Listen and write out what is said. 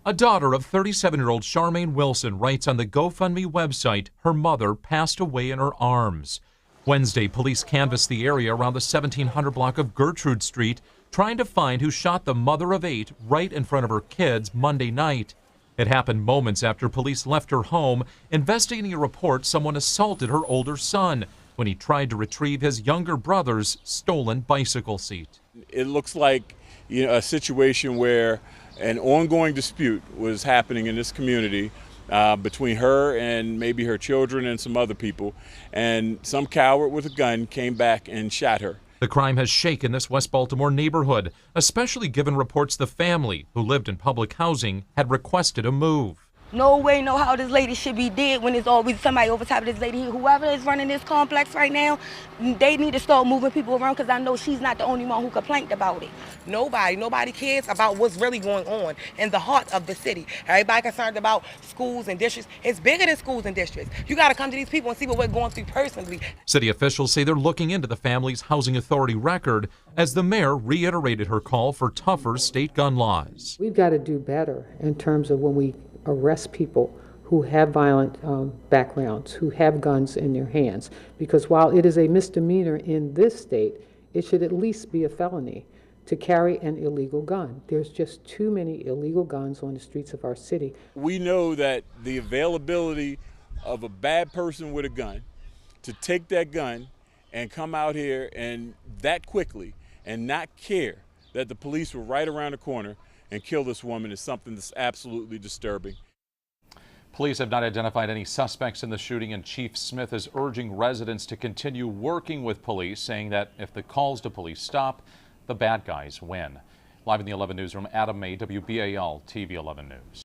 A daughter of 37-year-old Charmaine Wilson writes on the GoFundMe website her mother passed away in her arms. Wednesday, police canvassed the area around the 1700 block of Gertrude Street, trying to find who shot the mother of 8 right in front of her kids Monday night. It happened moments after police left her home, investigating a report someone assaulted her older son when he tried to retrieve his younger brother's stolen bicycle seat. It looks like a situation where an ongoing dispute was happening in this community between her and maybe her children and some other people, and some coward with a gun came back and shot her. The crime has shaken this West Baltimore neighborhood, especially given reports the family, who lived in public housing, had requested a move. No way, no how this lady should be dead when there's always somebody over top of this lady. Whoever is running this complex right now, they need to start moving people around, because I know she's not the only one who complained about it. Nobody cares about what's really going on in the heart of the city. Everybody concerned about schools and districts. It's bigger than schools and districts. You got to come to these people and see what we're going through personally. City officials say they're looking into the family's housing authority record as the mayor reiterated her call for tougher state gun laws. We've got to do better in terms of when we arrest people who have violent backgrounds, who have guns in their hands. Because while it is a misdemeanor in this state, it should at least be a felony to carry an illegal gun. There's just too many illegal guns on the streets of our city. We know that the availability of a bad person with a gun to take that gun and come out here and that quickly and not care that the police were right around the corner and kill this woman is something that's absolutely disturbing. Police have not identified any suspects in the shooting, and Chief Smith is urging residents to continue working with police, saying that if the calls to police stop, the bad guys win. Live in the 11 newsroom, Adam May, WBAL TV 11 News.